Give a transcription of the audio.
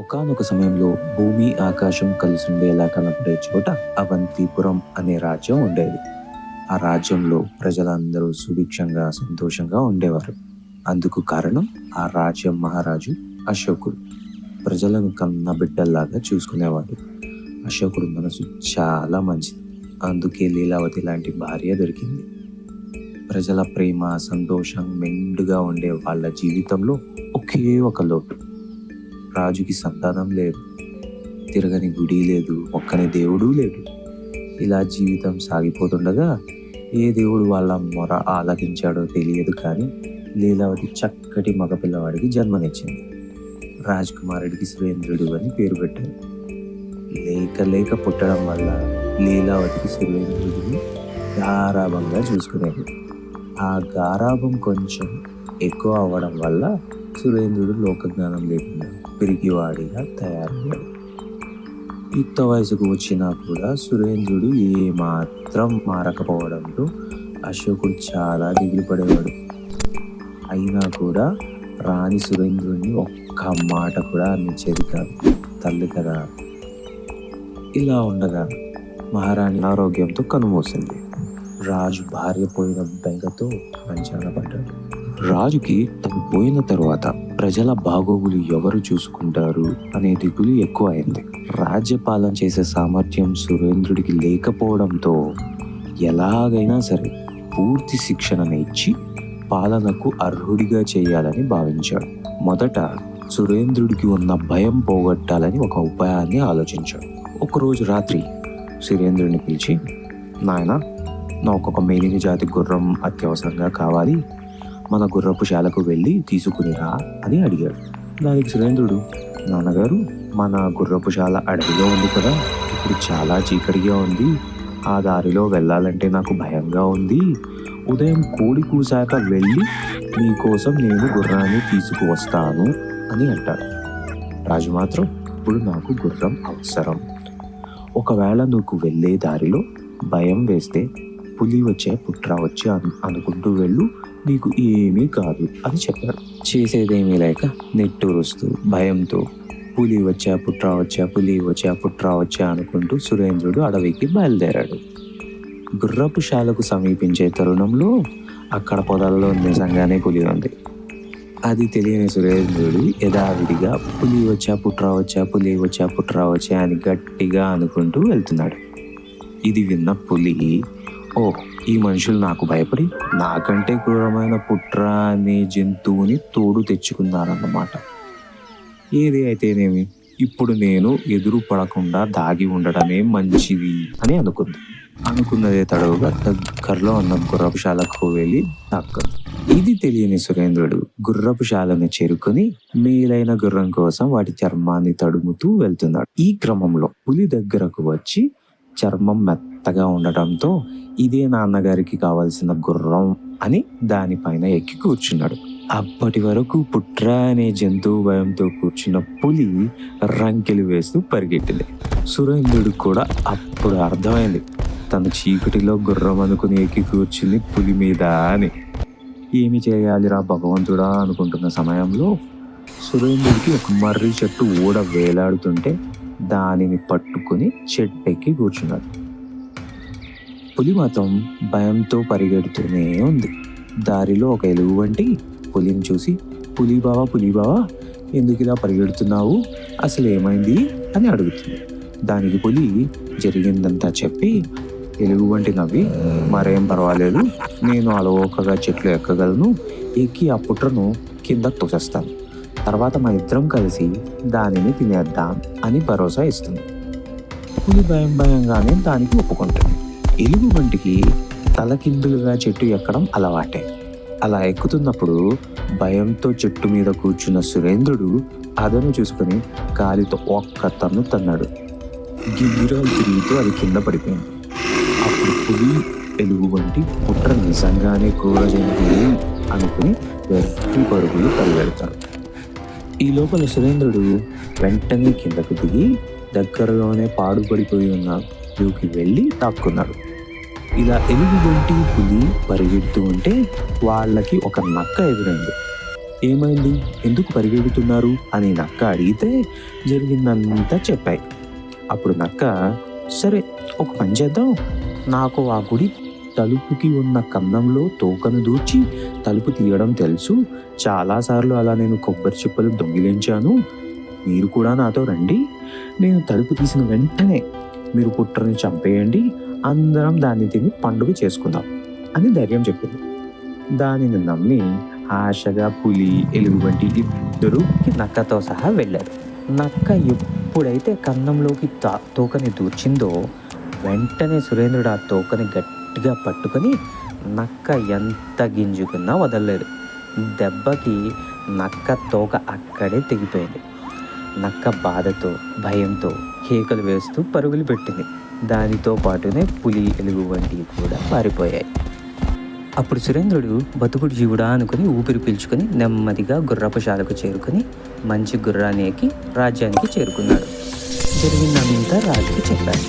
ఒకానొక సమయంలో భూమి ఆకాశం కలిసుండేలా కనపడే చోట అవంతిపురం అనే రాజ్యం ఉండేది. ఆ రాజ్యంలో ప్రజలందరూ సుభిక్షంగా సంతోషంగా ఉండేవారు. అందుకు కారణం ఆ రాజ్యం మహారాజు అశోకుడు. ప్రజలను కన్న బిడ్డల్లాగా చూసుకునేవాడు. అశోకుడు మనసు చాలా మంచిది. అందుకే లీలావతి లాంటి భార్య దొరికింది. ప్రజల ప్రేమ సంతోషం మెండుగా ఉండే వాళ్ళ జీవితంలో ఒకే ఒక లోటు. రాజుకి సంతానం లేదు, తిరగని గుడి లేదు, ఒక్కని దేవుడు లేడు. ఇలా జీవితం సాగిపోతుండగా ఏ దేవుడు వాళ్ళ మొర ఆలకించాడో తెలియదు, కానీ లీలావతి చక్కటి మగపిల్లవాడికి జన్మనిచ్చింది. రాజకుమారుడికి సురేంద్రుడు అని పేరు పెట్టారు. లేక పుట్టడం వల్ల లీలావతికి సురేంద్రుడిని గారాభంగా చూసుకునేది. ఆ గారాభం కొంచెం ఎక్కువ అవ్వడం వల్ల సురేంద్రుడు లోకజ్ఞానం లేకుండా పిరికివాడిగా తయారయ్యాడు. యుక్త వయసుకు వచ్చినా కూడా సురేంద్రుడు ఏమాత్రం మారకపోవడంతో అశోకుడు చాలా దిగులు పడేవాడు. అయినా కూడా రాణి సురేంద్రుడిని ఒక్క మాట కూడా అనిచ్చేది కాదు, తల్లి కదా. ఇలా ఉండగా మహారాణి ఆరోగ్యంతో కనుమూసింది. రాజు భార్య పోయిన బెంగతో మంచాన పడ్డాడు. రాజుకి తను పోయిన తరువాత ప్రజల బాగోగులు ఎవరు చూసుకుంటారు అనే దిగులు ఎక్కువ అయింది. రాజ్యపాలన చేసే సామర్థ్యం సురేంద్రుడికి లేకపోవడంతో ఎలాగైనా సరే పూర్తి శిక్షణను ఇచ్చి పాలనకు అర్హుడిగా చేయాలని భావించాడు. మొదట సురేంద్రుడికి ఉన్న భయం పోగొట్టాలని ఒక ఉపాయాన్ని ఆలోచించాడు. ఒకరోజు రాత్రి సురేంద్రుడిని పిలిచి, నాయన, నాకు ఒక మేలిమి జాతి గుర్రం అత్యవసరంగా కావాలి, మన గుర్రపు శాలకు వెళ్ళి తీసుకునిరా అని అడిగాడు. దానికి సురేంద్రుడు, నాన్నగారు, మన గుర్రపు శాల అడవిలో ఉంది కదా, ఇప్పుడు చాలా చీకటిగా ఉంది, ఆ దారిలో వెళ్ళాలంటే నాకు భయంగా ఉంది, ఉదయం కోడి కూశాక వెళ్ళి నీకోసం నేను గుర్రాన్ని తీసుకువస్తాను అని అంటాడు. రాజు మాత్రం, ఇప్పుడు నాకు గుర్రం అవసరం, ఒకవేళ నువ్వు వెళ్ళే దారిలో భయం వేస్తే పులి వచ్చే పుట్రా వచ్చే అనుకుంటూ వెళ్ళు, నీకు ఏమీ కాదు అని చెప్పాడు. చేసేదేమీ లేక నిట్టూరుస్తూ భయంతో పులి వచ్చా పుట్రా వచ్చా పులి వచ్చా పుట్రా వచ్చా అనుకుంటూ సురేంద్రుడు అడవికి బయలుదేరాడు. గుర్రపు శాలకు సమీపించే తరుణంలో అక్కడ పొదల్లో నిజంగానే పులి ఉంది. అది తెలియని సురేంద్రుడు యథావిధిగా పులి వచ్చా పుట్రా వచ్చా పులి వచ్చా పుట్రా వచ్చా అని గట్టిగా అనుకుంటూ వెళ్తున్నాడు. ఇది విన్న పులి, ఓ, ఈ మనుషులు నాకు భయపడి నాకంటే క్రూరమైన పుట్ర అనే జంతువుని తోడు తెచ్చుకున్నారన్నమాట. ఏది అయితేనేమి, ఇప్పుడు నేను ఎదురు పడకుండా దాగి ఉండడమే మంచిది అని అనుకున్నదే తడవుగా దగ్గరలో ఉన్న గుర్రపుశాలకు వెళ్ళి దాక్కుంది. ఇది తెలియని సురేంద్రుడు గుర్రపుశాలను చేరుకుని మేలైన గుర్రం కోసం వాటి చర్మాన్ని తడుముతూ వెళ్తున్నాడు. ఈ క్రమంలో పులి దగ్గరకు వచ్చి చర్మం మెత్తగా ఉండటంతో ఇదే నాన్నగారికి కావాల్సిన గుర్రం అని దానిపైన ఎక్కి కూర్చున్నాడు. అప్పటి వరకు పుట్ర అనే జంతువు భయంతో కూర్చున్న పులి రంకెలు వేస్తూ పరిగెట్టింది. సురేంద్రుడు కూడా అప్పుడు అర్థమైంది, తను చీకటిలో గుర్రం అనుకుని ఎక్కి కూర్చుంది పులి మీద అని. ఏమి చేయాలిరా భగవంతుడా అనుకుంటున్న సమయంలో సురేంద్రుడికి ఒక మర్రి చెట్టు ఊడ వేలాడుతుంటే దానిని పట్టుకుని చెట్టెక్కి కూర్చున్నాడు. పులి మాత్రం భయంతో పరిగెడుతూనే ఉంది. దారిలో ఒక ఎలుగుబంటి పులిని చూసి, పులి బావా ఎందుకు ఇలా పరిగెడుతున్నావు, అసలు ఏమైంది అని అడుగుతుంది. దానికి పులి జరిగిందంతా చెప్పి, ఎలుగుబంటి నవ్వి, మరేం పర్వాలేదు, నేను అలవోకగా చెట్లు ఎక్కగలను, ఎక్కి ఆ పుట్రను కింద తోసేస్తాను, తర్వాత మన ఇద్దరం కలిసి దానిని తినేద్దాం అని భరోసా ఇస్తుంది. పులి భయంగానే దానికి ఒప్పుకుంటుంది. ఎలుగుబంటికి తలకిందులుగా చెట్టు ఎక్కడం అలవాటే. అలా ఎక్కుతున్నప్పుడు భయంతో చెట్టు మీద కూర్చున్న సురేంద్రుడు అదను చూసుకుని గాలితో ఒక్క తన్ను తన్నాడు. గిరిరాలు తిరుగుతూ అది కింద పడిపోయింది. అప్పుడు పులి ఎలుగుబంటి పుట్ర నిజంగానే క్రూర జంతువు అనుకుని వెర్రి పరుగులు పరిగెడతాడు. ఈ లోపల సురేంద్రుడు వెంటనే కిందకు దిగి దగ్గరలోనే పాడుపడిపోయి ఉన్న జూకి వెళ్ళి తాక్కున్నాడు. ఇలా ఎలుగుబంటి పులి పరిగెడుతూ ఉంటే వాళ్ళకి ఒక నక్క ఎదురైంది. ఏమైంది, ఎందుకు పరిగెడుతున్నారు అని నక్క అడిగితే జరిగిందంతా చెప్పాయి. అప్పుడు నక్క, సరే ఒక పని చేద్దాం, నాకు ఆ గుడి తలుపుకి ఉన్న కన్నంలో తోకను దూర్చి తలుపు తీయడం తెలుసు. చాలాసార్లు అలా నేను కొబ్బరి చిప్పలు దొంగిలించాను. మీరు కూడా నాతో రండి. నేను తలుపు తీసిన వెంటనే మీరు పుట్రని చంపేయండి. అందరం దాన్ని తిని పండుగ చేసుకుందాం అని ధైర్యం చెప్పింది. దానిని నమ్మి ఆశగా పులి, ఎలుగుబంటి ఇద్దరూ నక్కతో సహా వెళ్ళారు. నక్క ఎప్పుడైతే కన్నంలోకి తోకని దూర్చిందో వెంటనే సురేంద్రుడు ఆ తోకని గట్టిగా పట్టుకొని నక్క ఎంత గింజుకున్నా వదలలేదు. దెబ్బకి నక్క తోక అక్కడే తెగిపోయింది. నక్క బాధతో, భయంతో కేకలు వేస్తూ పరుగులు పెట్టింది. దానితో పాటునే పులి, ఎలుగు వంటివి కూడా పారిపోయాయి. అప్పుడు సురేంద్రుడు బతుకుడు జీవుడా అనుకుని ఊపిరి పీల్చుకొని నెమ్మదిగా గుర్రపుశాలకు చేరుకొని మంచి గుర్రాన్ని ఎక్కి రాజ్యానికి చేరుకున్నాడు. జరిగిందంతా రాజుకి చెప్పాడు.